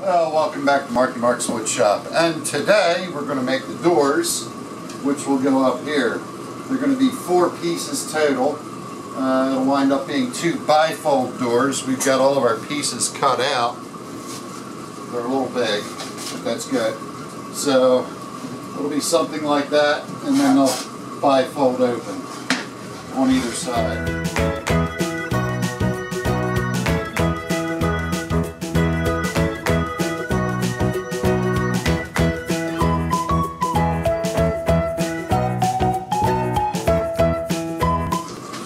Well, welcome back to Marky Mark's Wood Shop, and today we're going to make the doors, which will go up here. They're going to be 4 pieces total. It'll wind up being 2 bifold doors. We've got all of our pieces cut out. They're a little big, but that's good. So it'll be something like that, and then they'll bifold open on either side.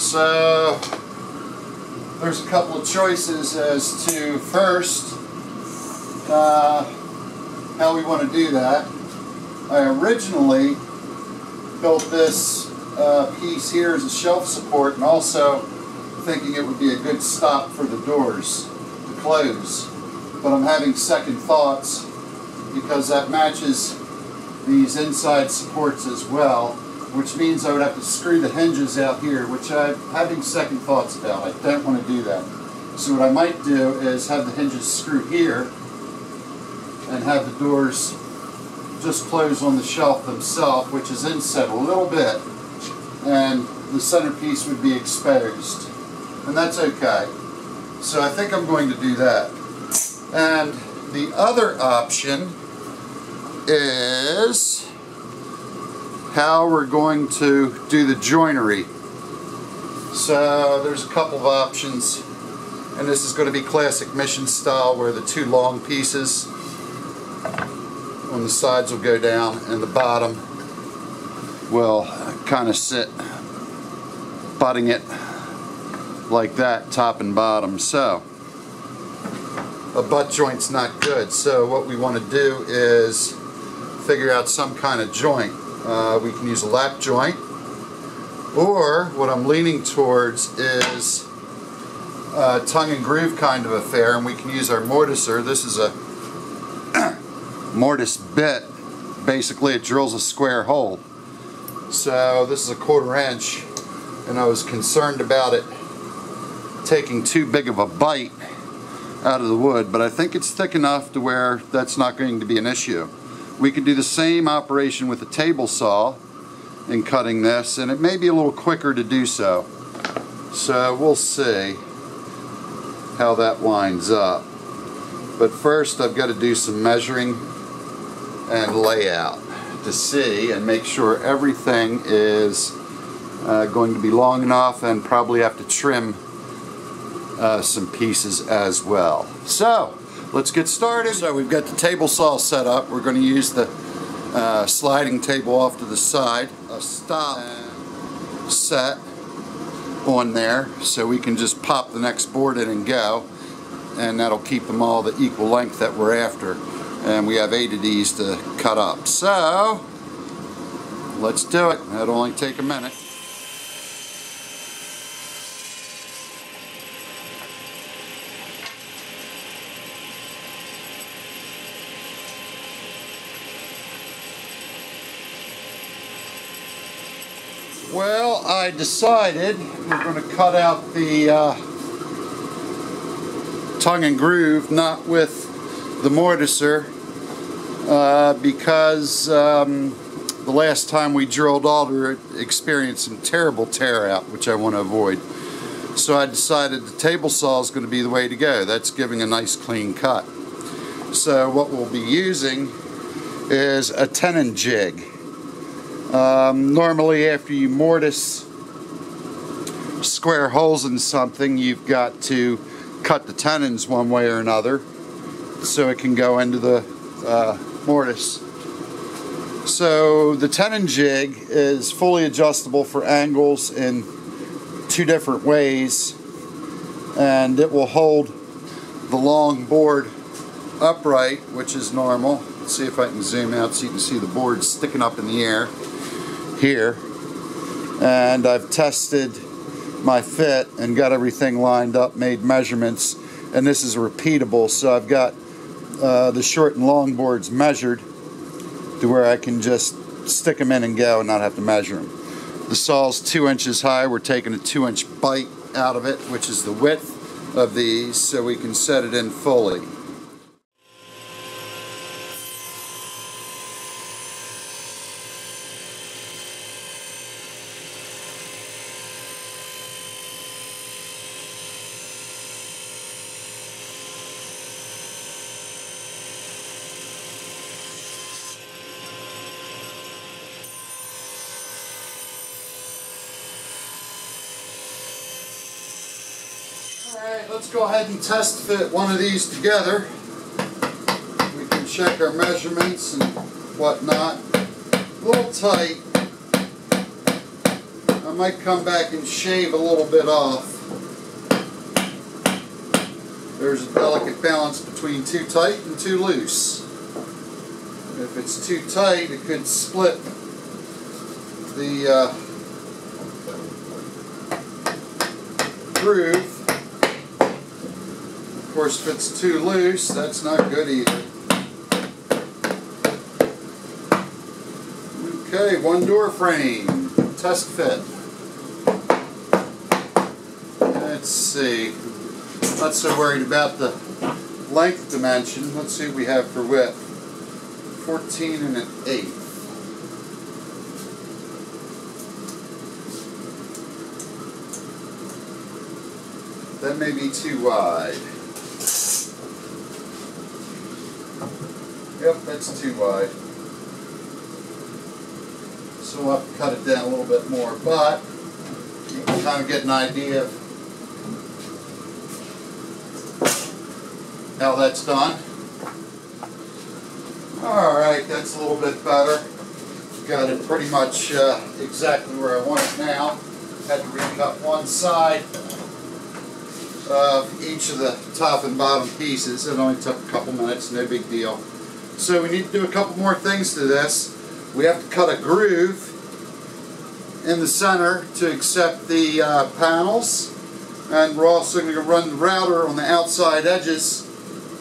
So there's a couple of choices as to first how we want to do that. I originally built this piece here as a shelf support, and also thinking it would be a good stop for the doors to close. But I'm having second thoughts because that matches these inside supports as well, which means I would have to screw the hinges out here, which I'm having second thoughts about. I don't want to do that. So what I might do is have the hinges screw here and have the doors just close on the shelf themselves, which is inset a little bit, and the centerpiece would be exposed. And that's okay. So I think I'm going to do that. And the other option is how we're going to do the joinery. So there's a couple of options, and this is going to be classic mission style, where the 2 long pieces on the sides will go down and the bottom will kind of sit butting it like that, top and bottom. So a butt joint's not good, so what we want to do is figure out some kind of joint. We can use a lap joint, or what I'm leaning towards is a tongue and groove kind of affair, and we can use our mortiser. This is a Mortise Bit. Basically it drills a square hole. So this is a 1/4 inch, and I was concerned about it taking too big of a bite out of the wood, but I think it's thick enough to where that's not going to be an issue. We could do the same operation with a table saw in cutting this, and it may be a little quicker to do so. So we'll see how that winds up. But first I've got to do some measuring and layout to see and make sure everything is going to be long enough, and probably have to trim some pieces as well. So let's get started. So we've got the table saw set up. We're going to use the sliding table off to the side. A stop set on there, so we can just pop the next board in and go, and that'll keep them all the equal length that we're after. And we have 8 of these to cut up. So let's do it. That'll only take a minute. Well, I decided we're going to cut out the tongue and groove, not with the mortiser, because the last time we drilled alder, it experienced some terrible tear out, which I want to avoid. So I decided the table saw is going to be the way to go. That's giving a nice clean cut. So what we'll be using is a Tenon Jig. Normally after you mortise square holes in something, you've got to cut the tenons one way or another so it can go into the mortise. So the Tenon Jig is fully adjustable for angles in 2 different ways, and it will hold the long board upright, which is normal. Let's see if I can zoom out so you can see the board sticking up in the air here. And I've tested my fit and got everything lined up, made measurements, and this is repeatable. So I've got the short and long boards measured to where I can just stick them in and go and not have to measure them. The saw's 2 inches high. We're taking a 2-inch bite out of it, which is the width of these, so we can set it in fully. Alright, let's go ahead and test fit one of these together. We can check our measurements and whatnot. A little tight. I might come back and shave a little bit off. There's a delicate balance between too tight and too loose. If it's too tight, it could split the groove. Of course, if it's too loose, that's not good either. Okay, one door frame, test fit. Let's see. Not so worried about the length dimension. Let's see what we have for width. 14 1/8. That may be too wide. Yep, that's too wide. So we'll have to cut it down a little bit more, but you can kind of get an idea of how that's done. Alright, that's a little bit better. Got it pretty much exactly where I want it now. Had to recut one side of each of the top and bottom pieces. It only took a couple minutes, no big deal. So we need to do a couple more things to this. We have to cut a groove in the center to accept the panels, and we're also going to run the router on the outside edges,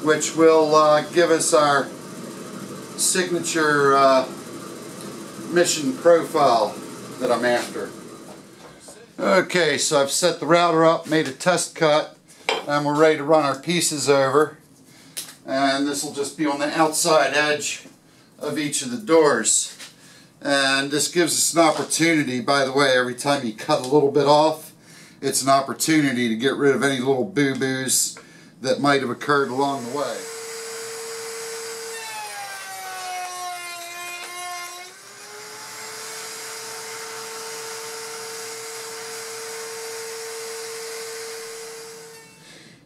which will give us our signature mission profile that I'm after. Okay, so I've set the router up, made a test cut, and we're ready to run our pieces over. And this will just be on the outside edge of each of the doors. And this gives us an opportunity, by the way, every time you cut a little bit off, it's an opportunity to get rid of any little boo-boos that might have occurred along the way.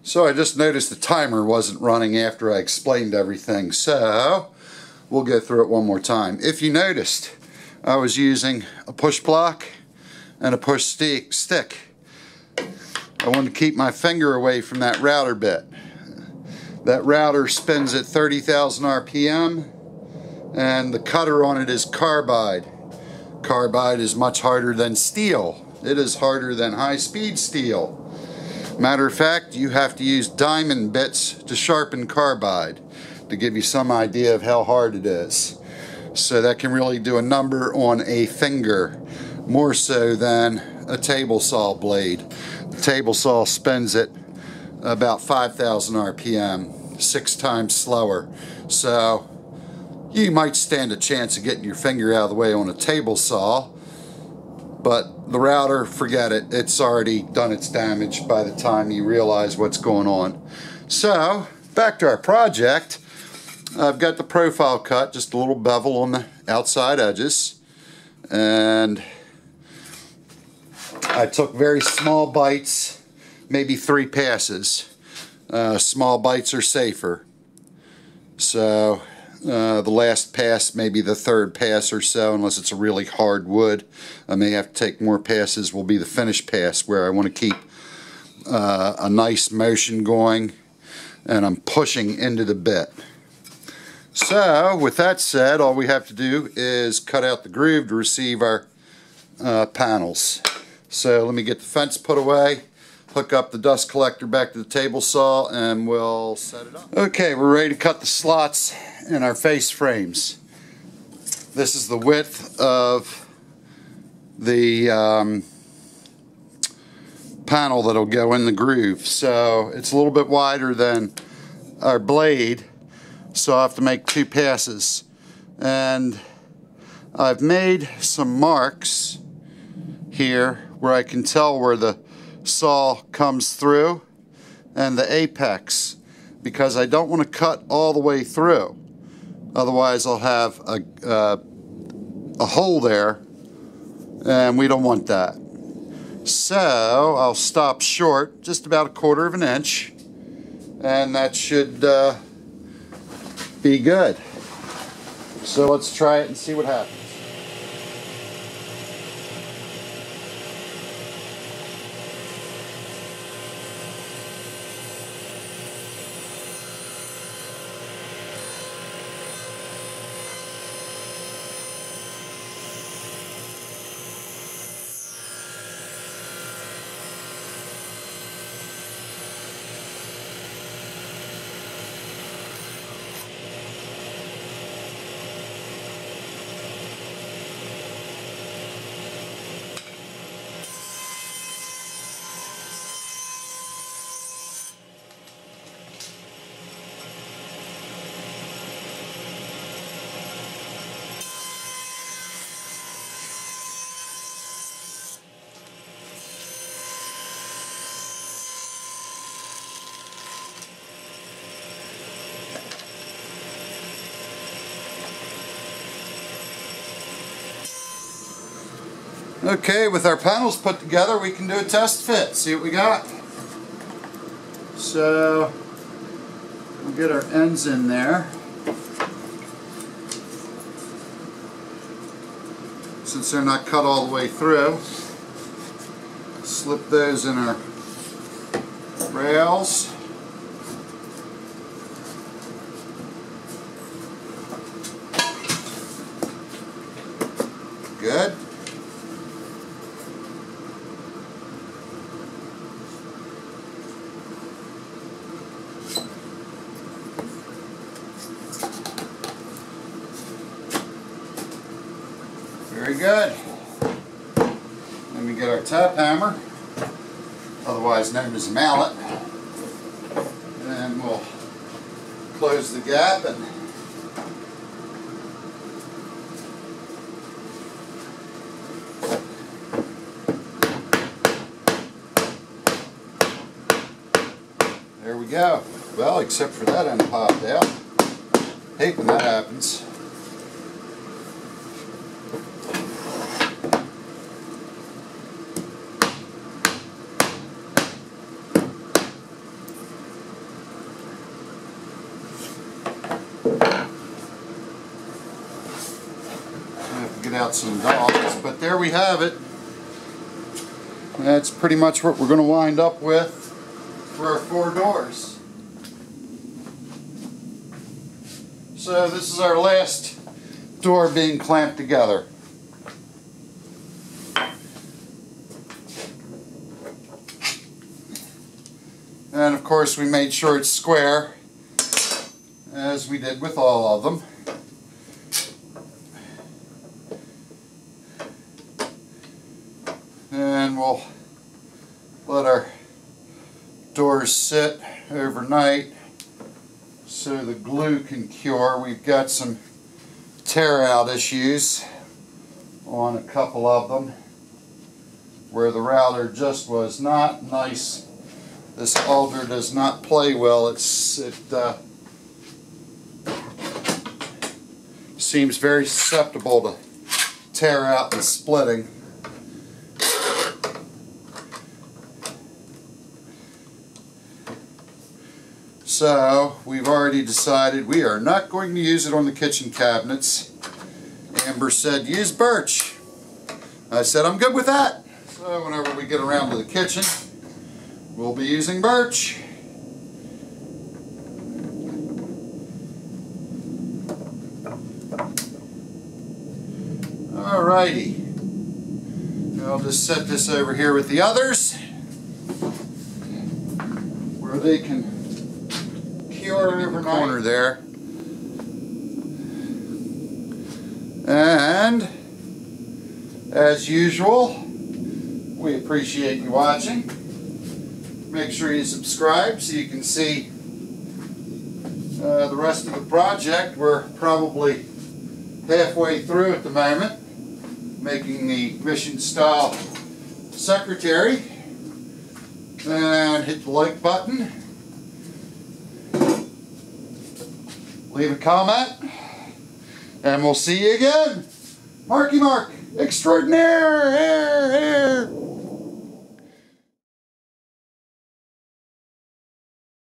So I just noticed the timer wasn't running after I explained everything, so we'll go through it one more time. If you noticed, I was using a push block and a push stick. I wanted to keep my finger away from that router bit. That router spins at 30,000 RPM, and the cutter on it is carbide. Carbide is much harder than steel. It is harder than high-speed steel. Matter of fact, you have to use diamond bits to sharpen carbide to give you some idea of how hard it is. So that can really do a number on a finger, more so than a table saw blade. The table saw spins at about 5,000 RPM, 6 times slower. So you might stand a chance of getting your finger out of the way on a table saw, but the router, forget it. It's already done its damage by the time you realize what's going on. So, back to our project. I've got the profile cut, just a little bevel on the outside edges. And I took very small bites, maybe 3 passes. Small bites are safer. So, the last pass, maybe the 3rd pass or so, unless it's a really hard wood. I may have to take more passes, will be the finish pass, where I want to keep a nice motion going, and I'm pushing into the bit. So, with that said, all we have to do is cut out the groove to receive our panels. So, let me get the fence put away, hook up the dust collector back to the table saw, and we'll set it up. Okay, we're ready to cut the slots in our face frames. This is the width of the panel that'll go in the groove. So it's a little bit wider than our blade, so I have to make 2 passes. And I've made some marks here where I can tell where the saw comes through and the apex, because I don't want to cut all the way through. Otherwise I'll have a hole there, and we don't want that. So I'll stop short, just about 1/4 of an inch, and that should be good. So let's try it and see what happens. Okay, with our panels put together, we can do a test fit. See what we got. So we'll get our ends in there. Since they're not cut all the way through, slip those in our rails. Good. Very good. Then we get our tap hammer, otherwise known as a mallet, and we'll close the gap and there we go. Well, except for that end popped out. Hate when that happens. Out some dogs, but there we have it. That's pretty much what we're going to wind up with for our 4 doors. So this is our last door being clamped together. And of course we made sure it's square, as we did with all of them. And we'll let our doors sit overnight so the glue can cure. We've got some tear out issues on a couple of them where the router just was not nice. This alder does not play well. It seems very susceptible to tear out and splitting. So we've already decided we are not going to use it on the kitchen cabinets. Amber said use birch. I said I'm good with that. So whenever we get around to the kitchen, we'll be using birch. Alrighty. I'll just set this over here with the others where they can cure overnight. Corner there. And as usual, we appreciate you watching. Make sure you subscribe so you can see the rest of the project. We're probably halfway through at the moment, making the mission style secretary. And hit the like button. Leave a comment. And we'll see you again. Marky Mark extraordinaire.